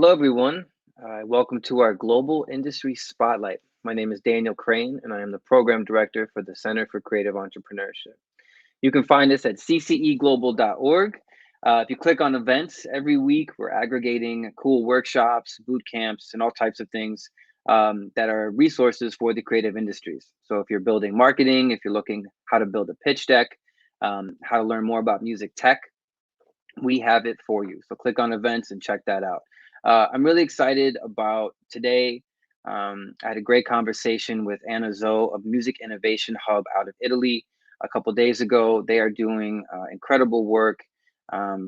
Hello, everyone. Welcome to our Global Industry Spotlight. My name is Daniel Crane, and I am the Program Director for the Center for Creative Entrepreneurship. You can find us at cceglobal.org. If you click on events, every week we're aggregating cool workshops, boot camps, and all types of things that are resources for the creative industries. So if you're building marketing, if you're looking how to build a pitch deck, how to learn more about music tech, we have it for you. So click on events and check that out. I'm really excited about today. I had a great conversation with Anna Zoe of Music Innovation Hub out of Italy a couple days ago. They are doing incredible work,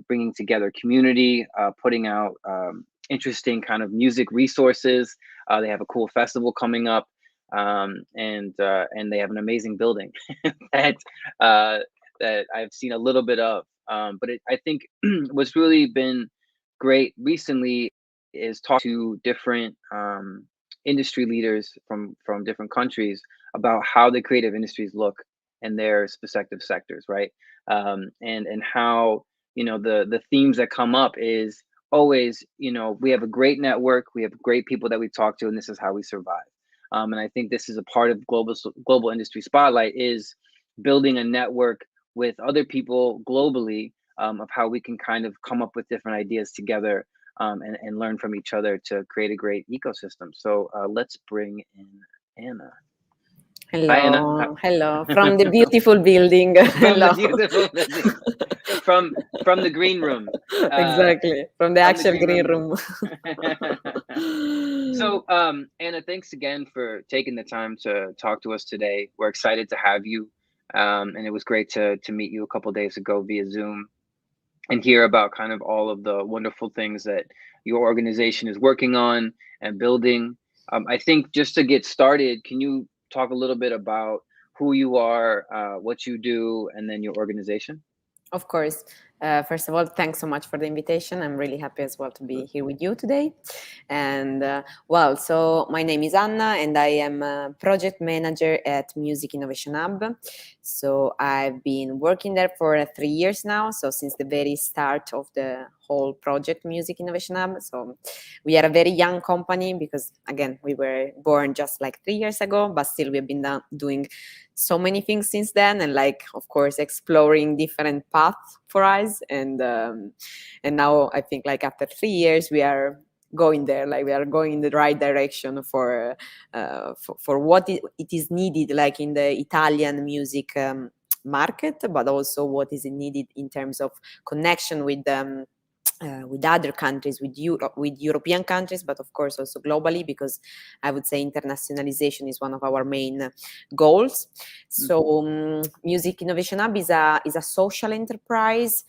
bringing together community, putting out interesting kind of music resources. They have a cool festival coming up, and they have an amazing building that that I've seen a little bit of. I think what's really been great recently is talk to different industry leaders from different countries about how the creative industries look in their respective sectors, right? And how the themes that come up is always we have a great network, we have great people that we talk to, and this is how we survive. And I think this is a part of global industry spotlight is building a network with other people globally of how we can kind of come up with different ideas together and learn from each other to create a great ecosystem. So let's bring in Anna. Hi, Anna. Hello, from the beautiful building. From Hello. the beautiful building. From the green room. Exactly, from the from the actual green room. So, Anna, thanks again for taking the time to talk to us today. We're excited to have you. And it was great to meet you a couple days ago via Zoom and hear about kind of all of the wonderful things that your organization is working on and building. I think just to get started, can you talk a little bit about who you are, what you do, and then your organization? Of course. First of all, thanks so much for the invitation. I'm really happy as well to be here with you today. And so my name is Anna, and I am a project manager at Music Innovation Hub. So I've been working there for 3 years now. So since the very start of the whole project Music Innovation Hub. So we are a very young company because, again, we were born just like 3 years ago, but still we've been doing so many things since then, and of course exploring different paths for us, and now I think after 3 years we are going there, we are going in the right direction for what it is needed in the Italian music market, but also what is needed in terms of connection with other countries, with European countries, but of course also globally, because I would say internationalization is one of our main goals. So Music Innovation Hub is a social enterprise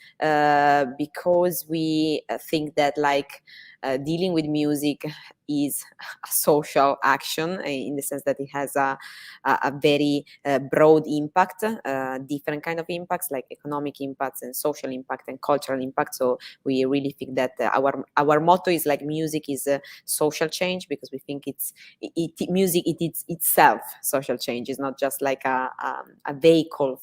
because we think that dealing with music is a social action in the sense that it has a very broad impact, different kind of impacts like economic impacts and social impact and cultural impact. So we really think that our motto is music is a social change, because we think music it is itself social change. It's not just a vehicle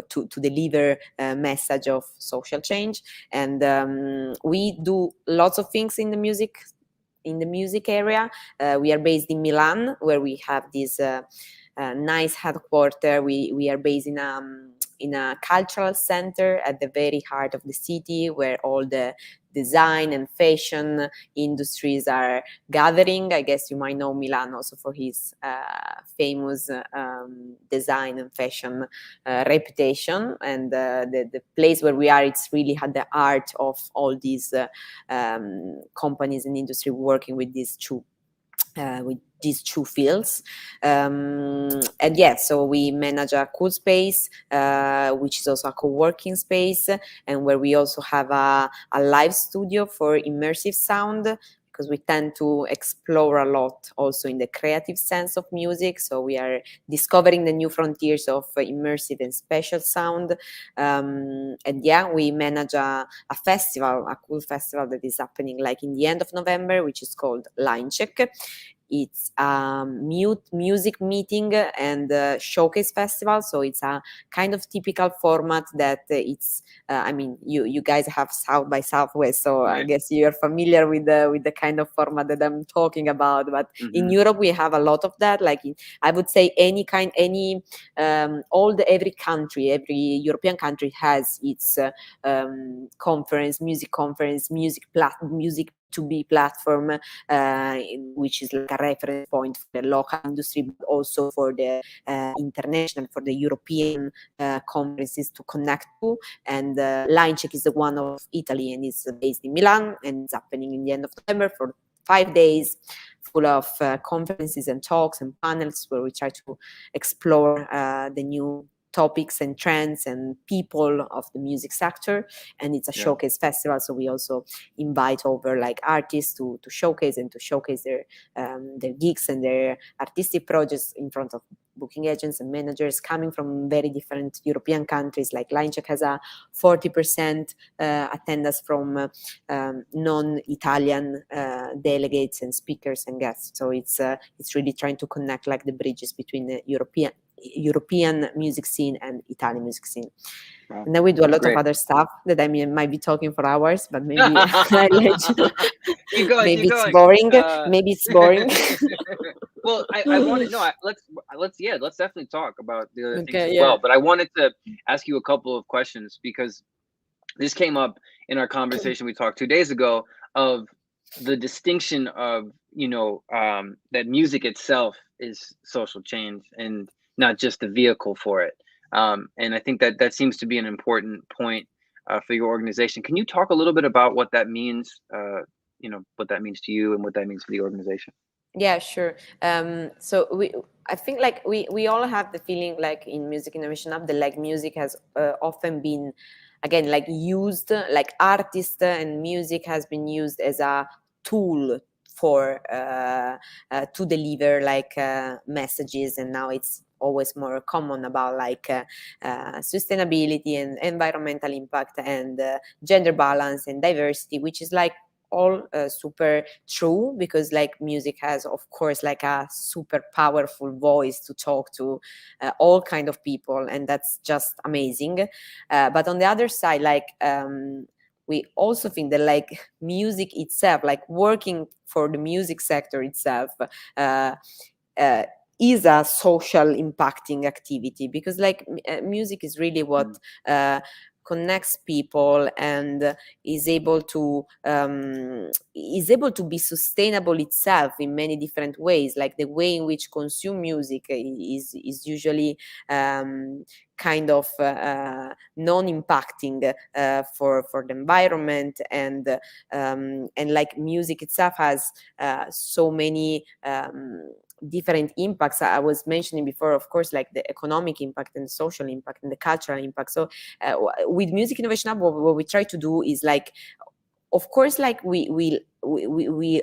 to deliver a message of social change. And we do lots of things in the music area. We are based in Milan, where we have this nice headquarters. We are based in a cultural center at the very heart of the city, where all the design and fashion industries are gathering. I guess you might know Milan also for his famous design and fashion reputation. And the place where we are, it's really at the heart of all these companies and industry working with these two fields. So we manage a cool space, which is also a co-working space, and where we also have a live studio for immersive sound, because we tend to explore a lot also in the creative sense of music. So we are discovering the new frontiers of immersive and spatial sound. We manage a festival, a cool festival that is happening in the end of November, which is called Linecheck. it's a music meeting and showcase festival. So it's a kind of typical format that it's I mean, you guys have South by Southwest, so I Right. guess you're familiar with the kind of format that I'm talking about. But in Mm-hmm. Europe, we have a lot of that. Like I would say, every country, every European country has its music B2B platform, which is like a reference point for the local industry, but also for the international, for the European conferences to connect to. And Linecheck is the one of Italy, and it's based in Milan, and it's happening in the end of November for 5 days, full of conferences and talks and panels where we try to explore the new topics and trends and people of the music sector. And it's a showcase festival, so we also invite over like artists to showcase and to showcase their gigs and their artistic projects in front of booking agents and managers coming from very different European countries. Like Linecheck has a 40% attendance from non-Italian delegates and speakers and guests. So it's really trying to connect like the bridges between the European music scene and Italian music scene. Wow. And then we do a lot Great. of other stuff that I mean might be talking for hours, but maybe I let you. Keep going. Maybe Keep it's going. boring. Maybe it's boring. Well, I wanted let's definitely talk about the other things Okay, as yeah. well. But I wanted to ask you a couple of questions because this came up in our conversation we talked 2 days ago of the distinction of that music itself is social change and not just the vehicle for it. And I think that seems to be an important point for your organization. Can you talk a little bit about what that means? What that means to you and what that means for the organization. Yeah, sure. So I think like we all have the feeling like in Music Innovation Hub that like music has often been, again, like used, like artists and music has been used as a tool for to deliver like messages, and now it's always more common about like sustainability and environmental impact and gender balance and diversity, which is like all super true, because like music has of course like a super powerful voice to talk to all kind of people, and that's just amazing. But on the other side, like we also think that like music itself, like working for the music sector itself, uh, uh, is a social impacting activity, because like music is really what connects people and is able to be sustainable itself in many different ways. Like the way in which consume music is usually kind of non-impacting for the environment, and like music itself has so many different impacts. I was mentioning before, of course, like the economic impact and the social impact and the cultural impact. So with Music Innovation Hub, what we try to do is like, of course, like we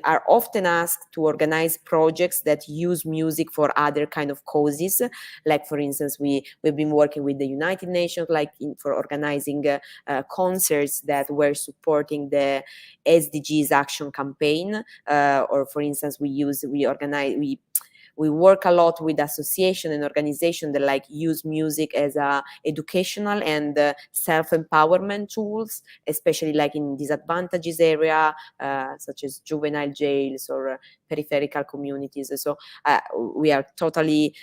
are often asked to organize projects that use music for other kind of causes. Like for instance, we've been working with the United Nations, like for organizing concerts that were supporting the SDGs action campaign. Or for instance, we work a lot with association and organization that like use music as a educational and self-empowerment tools, especially like in disadvantages area, such as juvenile jails or peripheral communities. So we are totally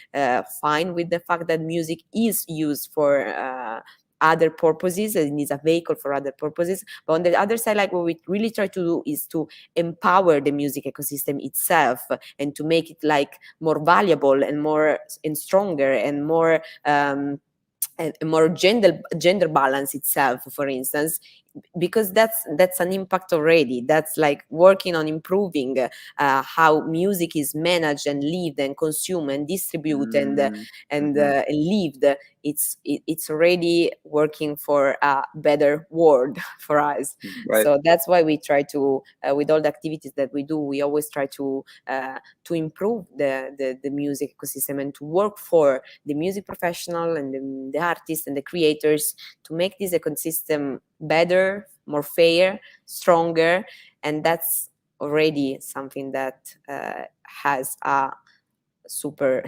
fine with the fact that music is used for other purposes and is a vehicle for other purposes. But on the other side, like what we really try to do is to empower the music ecosystem itself and to make it like more valuable and more and stronger and more and more gender balance itself, for instance, because that's an impact already. That's like working on improving how music is managed and lived and consumed and distributed and lived. It's already working for a better world for us. Right. So that's why we try to with all the activities that we do, we always try to improve the music ecosystem and to work for the music professional and the artists and the creators to make this ecosystem better, more fair, stronger. And that's already something that has a super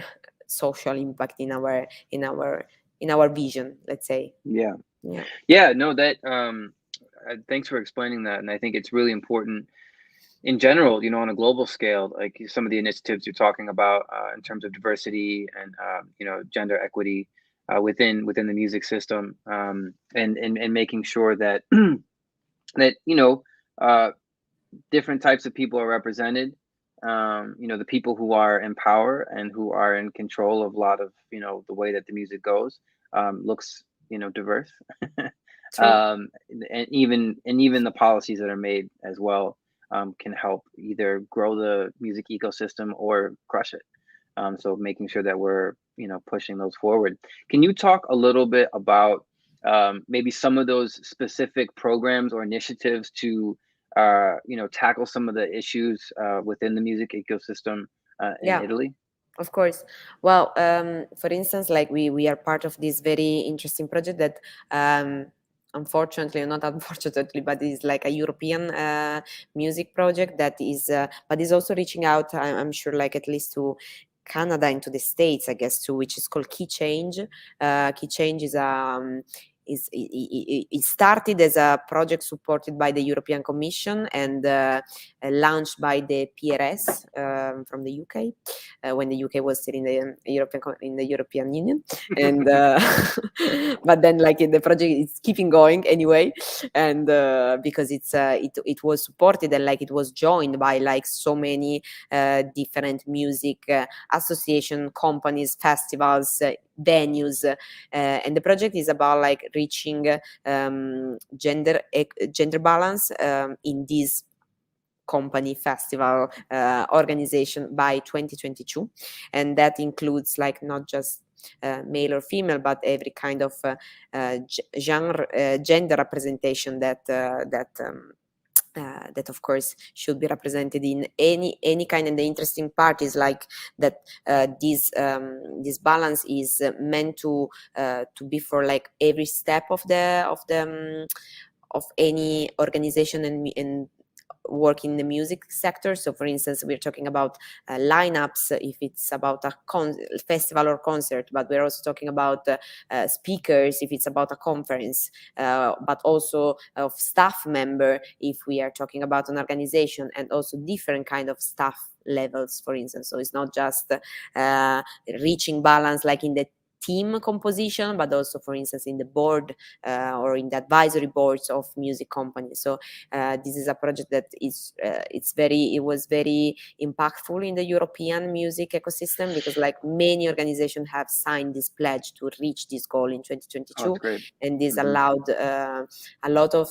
social impact in our vision, let's say. Yeah. Yeah. Yeah, no, that thanks for explaining that. And I think it's really important in general, on a global scale, like some of the initiatives you're talking about in terms of diversity and gender equity within the music system, and making sure that that uh, different types of people are represented. The people who are in power and who are in control of a lot of the way that the music goes looks diverse. True. And even the policies that are made as well can help either grow the music ecosystem or crush it. So making sure that we're pushing those forward. Can you talk a little bit about maybe some of those specific programs or initiatives to tackle some of the issues within the music ecosystem in Yeah. Italy? Of course. Well, for instance, like we are part of this very interesting project that, unfortunately, or not unfortunately, but is like a European music project that is, but is also reaching out. I'm sure, like at least to Canada and to the States, I guess, too, which is called Key Change. Key Change is it started as a project supported by the European Commission and launched by the PRS from the UK when the UK was still in the European Union, and but then like the project is keeping going anyway, and because it was supported and like it was joined by like so many different music association companies, festivals, venues, and the project is about like reaching gender balance in this company festival organization by 2022, and that includes like not just male or female, but every kind of genre, gender representation that of course should be represented in any kind. And the interesting part is like that this balance is meant to be for like every step of of any organization and work in the music sector. So for instance, we're talking about lineups if it's about a festival or concert, but we're also talking about speakers if it's about a conference, but also of staff member if we are talking about an organization, and also different kind of staff levels, for instance. So it's not just reaching balance like in the team composition, but also, for instance, in the board or in the advisory boards of music companies. So this is a project that is it was very impactful in the European music ecosystem, because like many organizations have signed this pledge to reach this goal in Oh, 2022, that's great. and this Hmm. allowed a lot of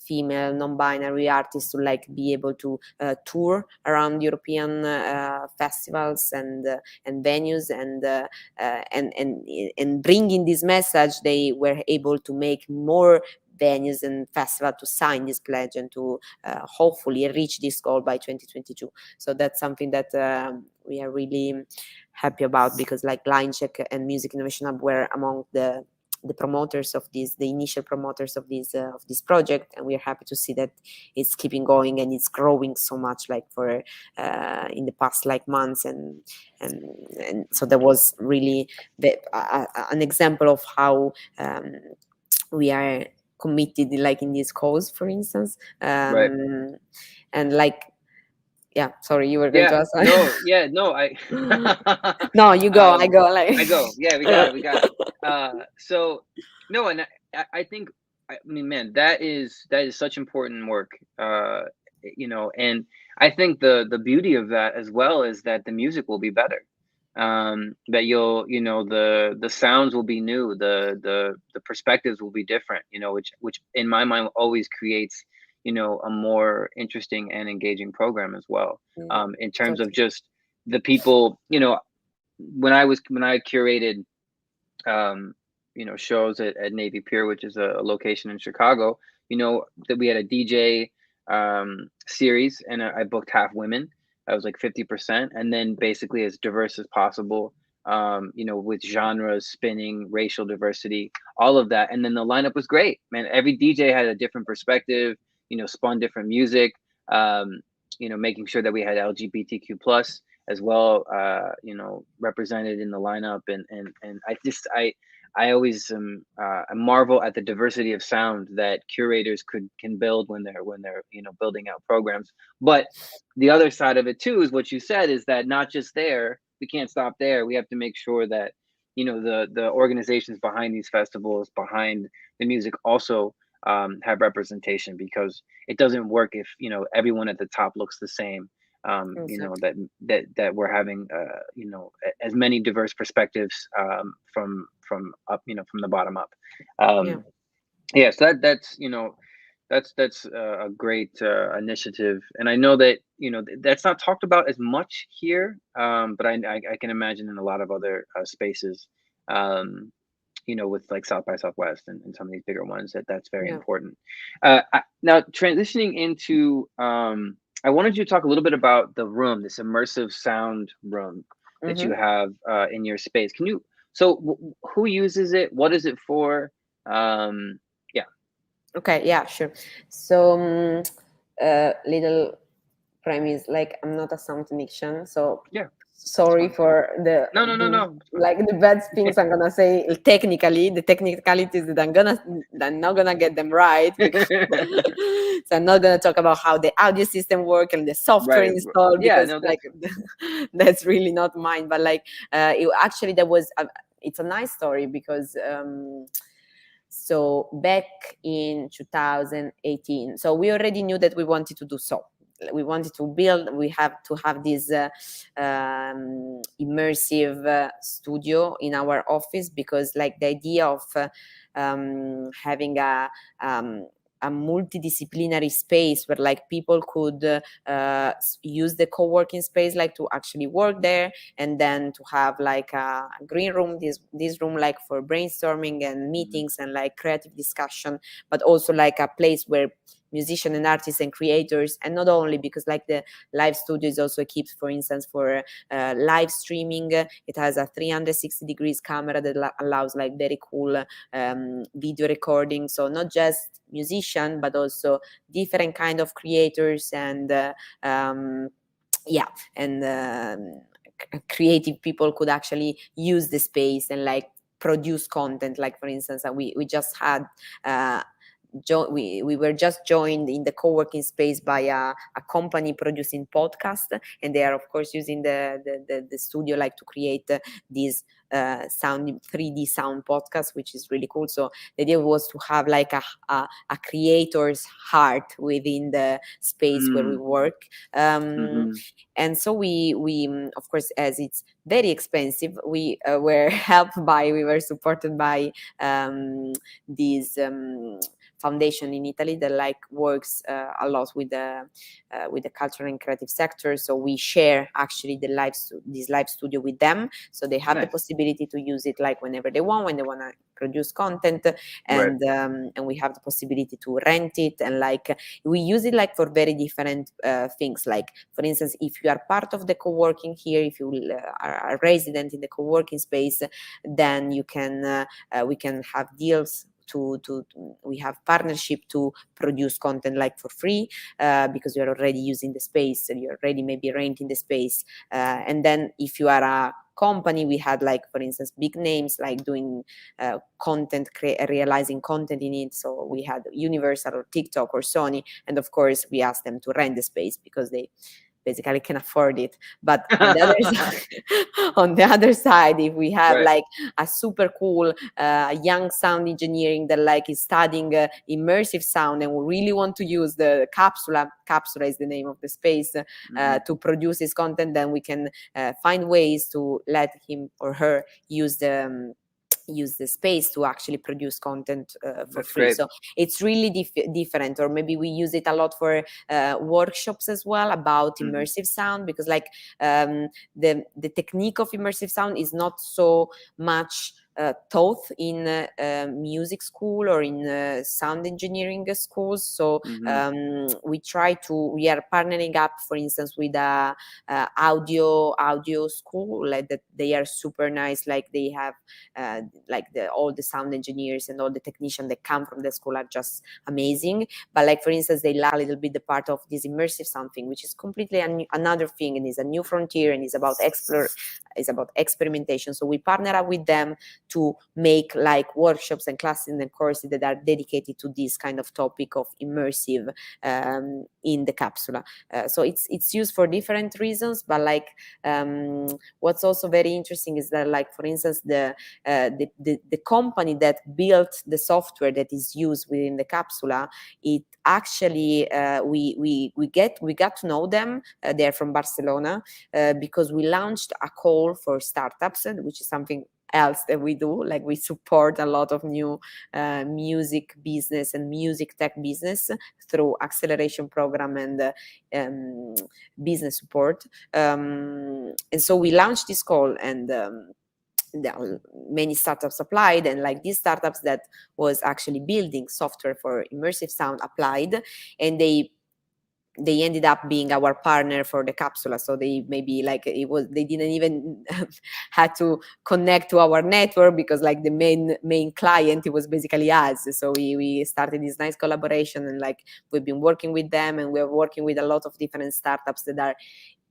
female non-binary artists to like be able to tour around European festivals and venues, and bringing this message, they were able to make more venues and festivals to sign this pledge and to hopefully reach this goal by 2022. So that's something that we are really happy about, because like Linecheck and Music Innovation Hub were among the promoters of this, the initial promoters of this project, and we are happy to see that it's keeping going and it's growing so much, like for in the past like months, and so that was really an example of how we are committed, like in this cause, for instance, Right. and like, yeah, sorry, you were going to Yeah. ask. No. Yeah. No. No, you go, I um, go, like. I go. Yeah. We got it. We got it. So no, and I think I mean, man, that is such important work. And I think the beauty of that as well is that the music will be better. That the sounds will be new, the perspectives will be different. Which in my mind always creates a more interesting and engaging program as well. In terms of Totally. just the people, when I curated shows at Navy Pier, which is a location in Chicago, that we had a DJ series, and I booked half women. I was like 50%, and then basically as diverse as possible, with genres, spinning, racial diversity, all of that. And then the lineup was great, man. Every DJ had a different perspective, spun different music, making sure that we had LGBTQ plus as well, represented in the lineup. And I always I marvel at the diversity of sound that curators can build when they're building out programs. But the other side of it too is what you said, is that not just there, we can't stop there. We have to make sure that the organizations behind these festivals, behind the music, also have representation, because it doesn't work if everyone at the top looks the same. Exactly. That we're having as many diverse perspectives from up, from the bottom up. Yeah. Yeah, so that's a great initiative, and I know that that's not talked about as much here, but I can imagine in a lot of other spaces, um, with like South by Southwest and some of these bigger ones, that's very Yeah. important. Now transitioning into, I wanted you to talk a little bit about the room, this immersive sound room that you Hmm. have in your space. Can you? So who uses it? What is it for? Yeah. Okay, yeah, sure. So, little premise, like I'm not a sound technician, so Yeah, that's sorry fine. for the No, no, no, things, no, it's fine. like the bad things I'm gonna say technically, the technicalities that I'm not gonna get them right, because so I'm not gonna talk about how the audio system work and the software Right. installed, Yeah, because no, like that's that's really not mine. But like it actually that was it's a nice story, because so back in 2018, so we already knew that we wanted to do so. We wanted to build, we have to have this immersive studio in our office, because like the idea of having um, a multidisciplinary space where like people could use the co-working space like to actually work there, and then to have like a green room, this room like for brainstorming and mhm. meetings and like creative discussion, but also like a place where musicians and artists and creators, and not only, because like the live studio is also equipped, for instance, for live streaming. It has a 360 degrees camera that allows like very cool video recording, so not just musician but also different kind of creators and um, yeah, and creative people could actually use the space and like produce content. Like for instance, we just had uh, we were just joined in the co-working space by a company producing podcast, and they are of course using the studio like to create these sound 3D sound podcast, which is really cool. So the idea was to have like a creator's heart within the space where we Mm, work. mhm. And so we of course, as it's very expensive, we were helped by, we were supported by these foundation in Italy that like works a lot with the cultural and creative sector. So we share actually this live studio with them, so they have the Nice. possibility to use it like whenever they want, when they want to produce content, Right. and we have the possibility to rent it, and like we use it like for very different things. Like for instance, if you are part of the co-working here, if you are a resident in the co-working space, then you can we can have deals to we have partnership to produce content like for free, because you're already using the space and you're already maybe renting the space, and then if you are a company, we had like for instance big names like doing content, realizing content in it. So we had Universal or TikTok or Sony, and of course we asked them to rent the space because they basically can afford it. But on the other side, on the other side, if we have Right. like a super cool young sound engineering that like is studying immersive sound, and we really want to use the capsula is the name of the space, Mhm. to produce his content, then we can find ways to let him or her use the space to actually produce content for That's free. great. So it's really different. Or maybe we use it a lot for workshops as well about Mhm. immersive sound, because like the technique of immersive sound is not so much taught in music school or in sound engineering schools. So we are partnering up, for instance, with a audio school, like that. They are super nice. Like they have all the sound engineers and all the technicians that come from the school are just amazing. But like, for instance, they lack a little bit the part of this immersive something, which is completely another thing, and is a new frontier, and is about experimentation. So we partner up with them to make like workshops and classes and courses that are dedicated to this kind of topic of immersive in the capsula. So it's used for different reasons, but like what's also very interesting is that, like, for instance, the company that built the software that is used within the capsula, it actually we got to know them. They're from Barcelona, because we launched a call for startups, which is something else that we do. Like, we support a lot of new music business and music tech business through acceleration program and business support. And so we launched this call, and many startups applied, and like these startups that was actually building software for immersive sound applied, and they ended up being our partner for the capsula. So they maybe like they didn't even had to connect to our network, because like the main client, it was basically us. So we started this nice collaboration, and like we've been working with them, and we're working with a lot of different startups that are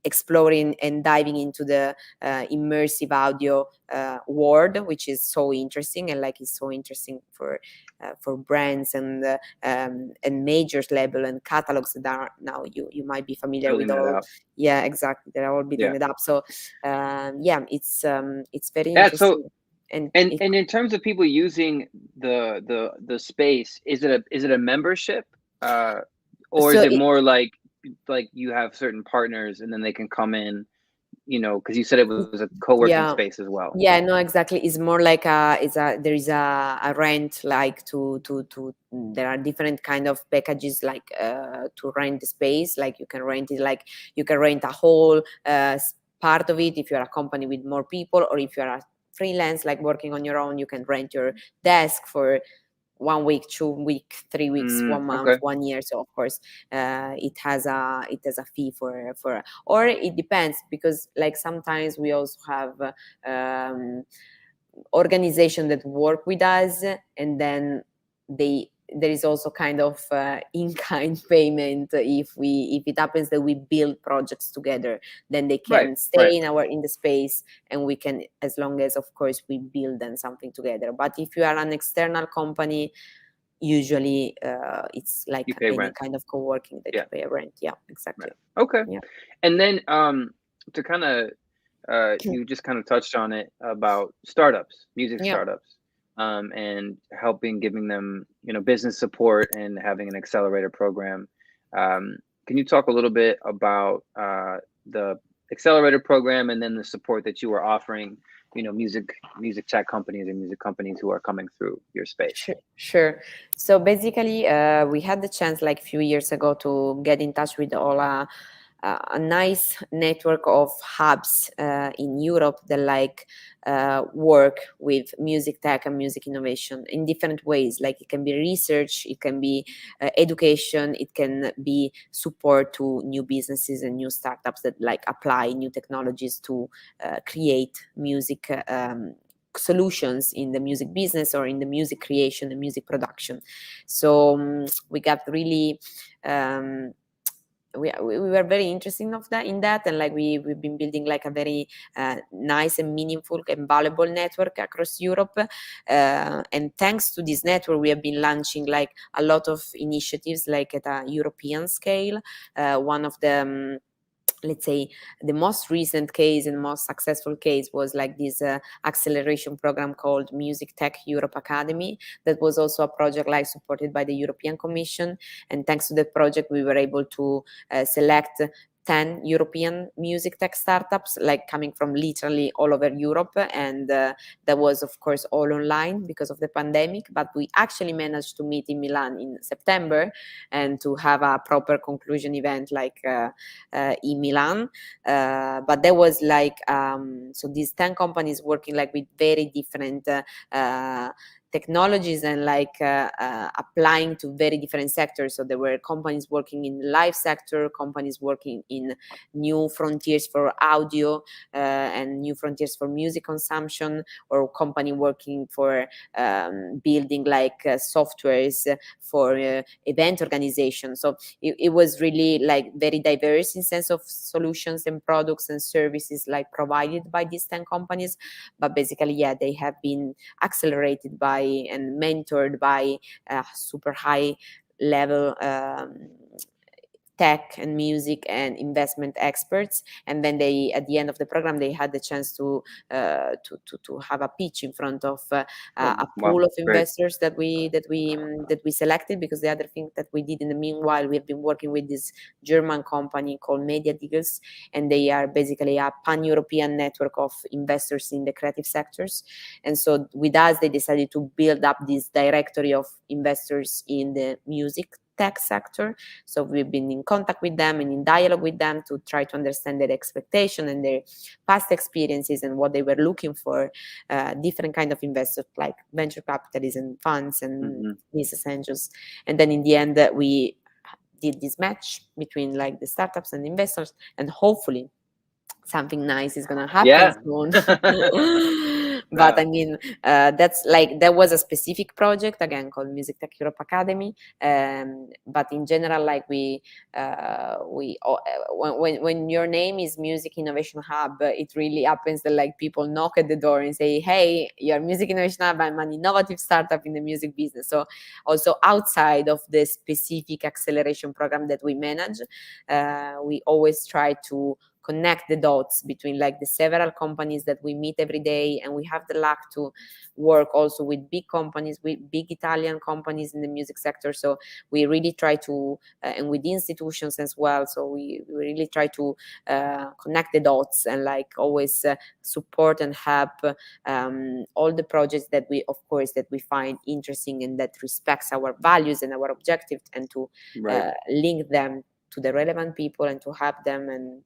exploring and diving into the immersive audio world, which is so interesting, and like it's so interesting for brands and majors level and catalogs that are now you might be familiar building with all. that out. Yeah, exactly. They're all building it up. So it's very Yeah. interesting. So and in terms of people using the space, is it a membership, or is it more like you have certain partners and then they can come in, because you said it was a co-working space as well. Yeah, no, exactly. It's more like there is a rent, like to there are different kind of packages, like to rent the space. Like you can rent it, like you can rent a whole part of it if you're a company with more people, or if you're a freelance, like working on your own, you can rent your desk for 1 week, 2 weeks, 3 weeks, 1 month, 1 year. So of course, it has a fee for, or it depends, because like sometimes we also have organization that work with us, and then there is also kind of in-kind payment if it happens that we build projects together. Then they can stay in the space, and we can, as long as of course we build then something together. But if you are an external company, usually it's like any rent. Kind of co-working that you pay a rent. Yeah, exactly. Okay. Yeah. And then to kind of you just kind of touched on it about startups, music startups, and giving them, business support and having an accelerator program. Can you talk a little bit about the accelerator program, and then the support that you are offering, music tech companies and music companies who are coming through your space? Sure. So basically, we had the chance like a few years ago to get in touch with all a nice network of hubs in Europe that work with music tech and music innovation in different ways. Like it can be research, it can be education, it can be support to new businesses and new startups that apply new technologies to create music solutions in the music business or in the music creation and music production. So we got really we were very interested in that, and we've been building a very nice and meaningful and valuable network across Europe, and thanks to this network we have been launching a lot of initiatives at a European scale. One of the let's say the most recent case and most successful case was this acceleration program called MusicTech Europe Academy. That was also a project supported by the European Commission, and thanks to that project we were able to select 10 European music tech startups, like coming from literally all over Europe. And that was, of course, all online because of the pandemic. But we actually managed to meet in Milan in September and to have a proper conclusion event like in Milan. But there was like, so these 10 companies working like with very different technologies and like applying to very different sectors. So there were companies working in the live sector, companies working in new frontiers for audio and new frontiers for music consumption, or company working for building like softwares for event organization. So it was really like very diverse in sense of solutions and products and services like provided by these 10 companies. But basically, yeah, they have been accelerated by and mentored by super high level tech and music and investment experts. And then they, at the end of the program, they had the chance to have a pitch in front of a pool of investors that we selected. Because the other thing that we did in the meanwhile, we have been working with this German company called Media Deals, and they are basically a pan-European network of investors in the creative sectors. And so with us, they decided to build up this directory of investors in the music tech sector. So we've been in contact with them and in dialogue with them to try to understand their expectation and their past experiences and what they were looking for, different kind of investors like venture capitalists and funds and business angels. And then in the end, we did this match between like the startups and investors, and hopefully something nice is gonna happen soon. But I mean, that's like, there was a specific project again called MusicTech Europe Academy, but in general, like when your name is Music Innovation Hub, it really happens that like people knock at the door and say, hey, you're Music Innovation Hub, I'm an innovative startup in the music business. So also outside of the specific acceleration program that we manage, we always try to connect the dots between like the several companies that we meet every day. And we have the luck to work also with big companies, with big Italian companies in the music sector. So we really try to, and with institutions as well. So we really try to connect the dots and like always support and help all the projects that we, of course, that we find interesting and that respects our values and our objectives, and to link them to the relevant people and to help them, and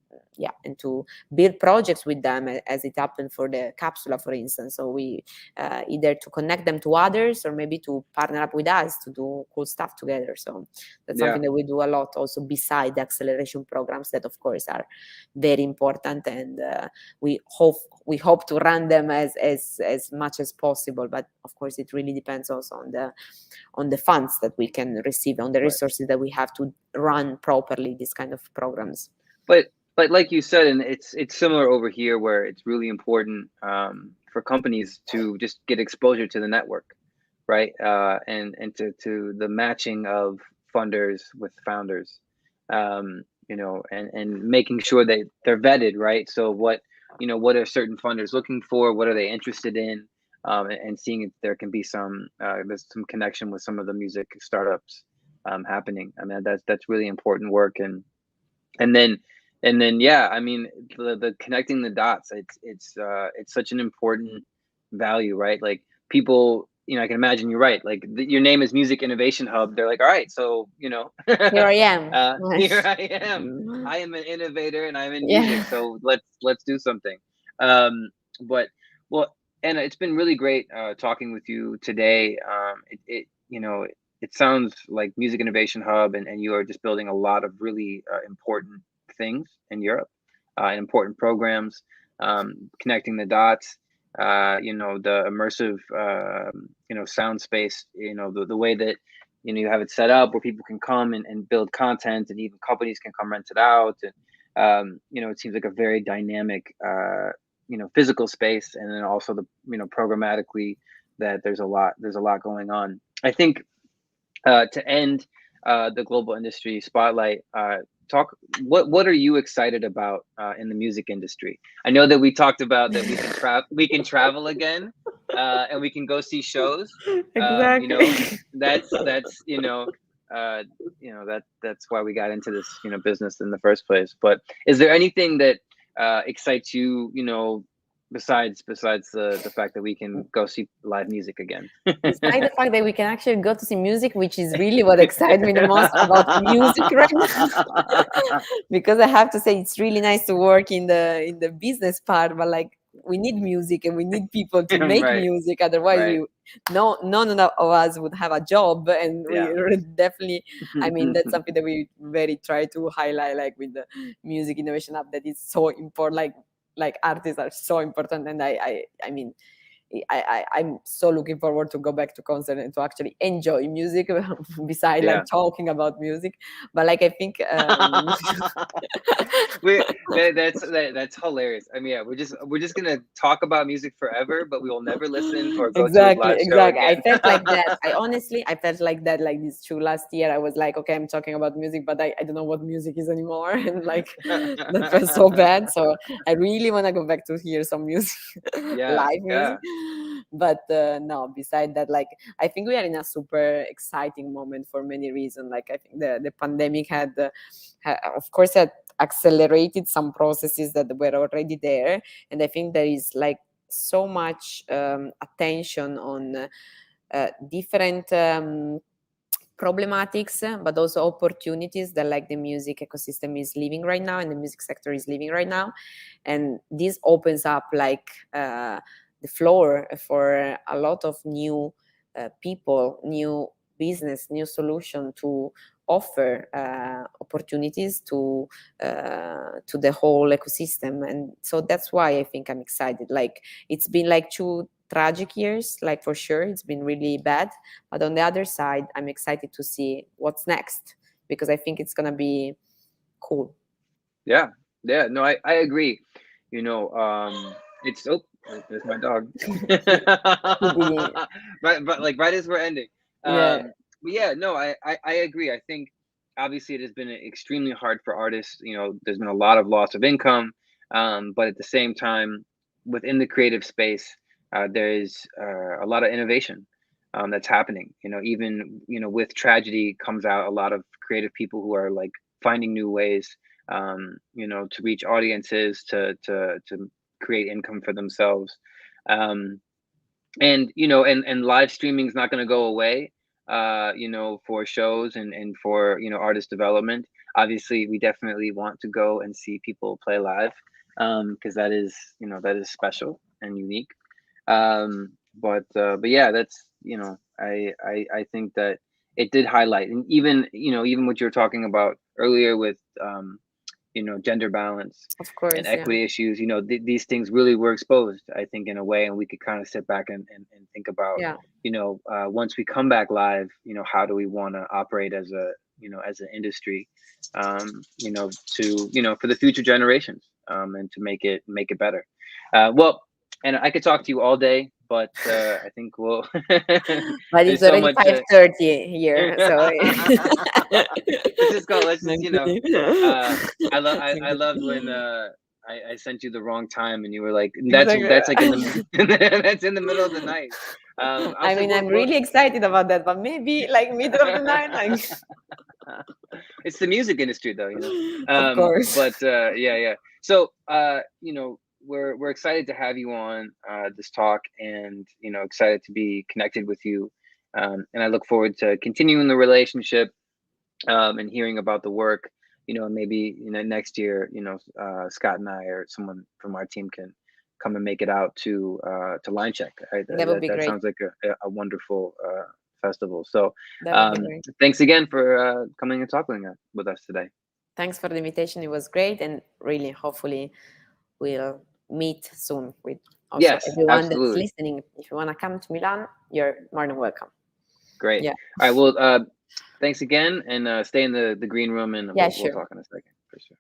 to build projects with them, as it happened for the capsula, for instance. So we either to connect them to others or maybe to partner up with us to do cool stuff together. So that's something that we do a lot also beside the acceleration programs that of course are very important, and we hope to run them as much as possible. But of course it really depends also on the funds that we can receive, on the resources that we have to run properly these kind of programs. But like you said, and it's similar over here, where it's really important for companies to just get exposure to the network, right? And to the matching of funders with founders, you know, and making sure that they're vetted, right? So what are certain funders looking for? What are they interested in? And seeing if there can be there's some connection with some of the music startups happening. I mean, that's really important work, and then yeah, I mean, the connecting the dots, it's such an important value, right? Like people, I can imagine, you're right, like your name is Music Innovation Hub, they're like, all right, so here I am. Here I am. I am an innovator and I'm in music, so let's do something. But well, Anna, it's been really great talking with you today. It sounds like Music Innovation Hub, and you are just building a lot of really important things in Europe, and important programs, connecting the dots, the immersive, sound space, the way that, you have it set up where people can come and build content, and even companies can come rent it out. And, it seems like a very dynamic, physical space. And then also programmatically, that there's a lot going on. I think to end the global industry spotlight, what are you excited about in the music industry? I know that we talked about that we can travel again, and we can go see shows. Exactly. That's that's why we got into this business in the first place. But is there anything that excites you, besides the fact that we can go see live music again? Besides the fact that we can actually go to see music, which is really what excites me the most about music right now. Because I have to say it's really nice to work in the business part, but like we need music and we need people to make Right, music. Otherwise, right. none of us would have a job, and we Yeah. definitely. I mean, that's something that we very try to highlight, like with the music innovation hub, that is so important. Like artists are so important, and I mean, I'm so looking forward to go back to concert and to actually enjoy music beside like Yeah. talking about music. But like I think That's hilarious. I mean, yeah, we're just gonna talk about music forever, but we will never listen or go to a exactly, live show exactly. I again. felt like that. I felt like that, like this true last year. I was like, okay, I'm talking about music, but I don't know what music is anymore. And like that felt so bad. So I really want to go back to hear some music, Yeah, live yeah, music. But no, beside that, like I think we are in a super exciting moment for many reasons. Like I think the pandemic had, of course, had accelerated some processes that were already there. And I think there is like so much attention on different problematics, but also opportunities that like the music ecosystem is living right now and the music sector is living right now. And this opens up like the floor for a lot of new people, new business, new solution to offer opportunities to the whole ecosystem. And so that's why I think I'm excited. Like it's been like 2 tragic years, like for sure it's been really bad, but on the other side I'm excited to see what's next, because I think it's gonna be cool. yeah, yeah. No, I agree. It's there's my dog. Right, but like right as we're ending. Yeah, But yeah, no, I agree. I think obviously it has been extremely hard for artists. There's been a lot of loss of income, but at the same time, within the creative space, there is a lot of innovation that's happening. Even with tragedy comes out a lot of creative people who are like finding new ways, to reach audiences, to create income for themselves. Um, and live streaming is not going to go away, for shows and for artist development. Obviously we definitely want to go and see people play live, because that is special and unique. But yeah, that's I think that it did highlight, and even what you were talking about earlier with gender balance of and course, yeah. equity issues. These things really were exposed, I think, in a way, and we could kind of sit back and think about, Yeah, once we come back live, how do we want to operate as an industry, to for the future generations, and to make it better. Well, and I could talk to you all day, but I think we'll but it's there's so already much. 5:30 here, so Let's just I'm kidding. uh I loved when I sent you the wrong time, and you were like, Exactly. that's like in the that's in the middle of the night. I was I like, mean, well, I'm really excited about that, but maybe like middle of the night, like it's the music industry though, of course. but yeah, yeah. So we're excited to have you on this talk, and excited to be connected with you, and I look forward to continuing the relationship, and hearing about the work, and maybe next year, Scott and I or someone from our team can come and make it out to Linecheck. Right? That would That be that great. sounds like a wonderful festival. So That would be great. thanks again for coming and talking with us today. Thanks for the invitation. It was great, and really, hopefully, we'll meet soon with also Yes, everyone that's absolutely. listening. If you want to come to Milan, you're more than welcome. Great. Yeah, All right. Well, thanks again, and stay in the green room, and yeah, we'll sure. talk in a second for sure.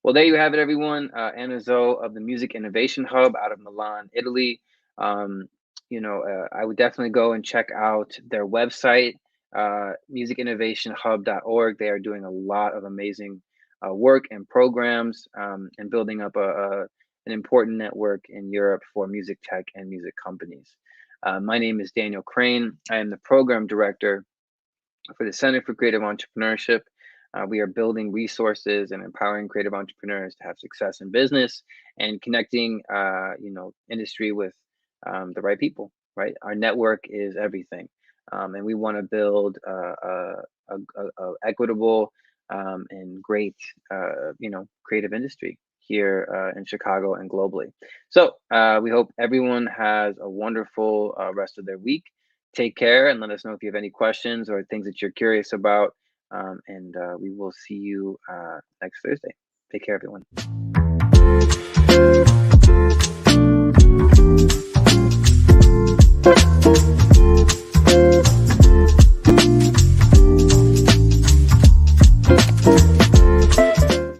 Well, there you have it, everyone. Anna Zoe of the Music Innovation Hub out of Milan, Italy. Um, I would definitely go and check out their website, musicinnovationhub.org. They are doing a lot of amazing work and programs, and building up an important network in Europe for music tech and music companies. My name is Daniel Crane. I am the program director For the Center for Creative Entrepreneurship, we are building resources and empowering creative entrepreneurs to have success in business and connecting, industry with the right people. Right, our network is everything, and we want to build a equitable and great, creative industry here in Chicago and globally. So we hope everyone has a wonderful rest of their week. Take care and let us know if you have any questions or things that you're curious about. And we will see you next Thursday. Take care, everyone.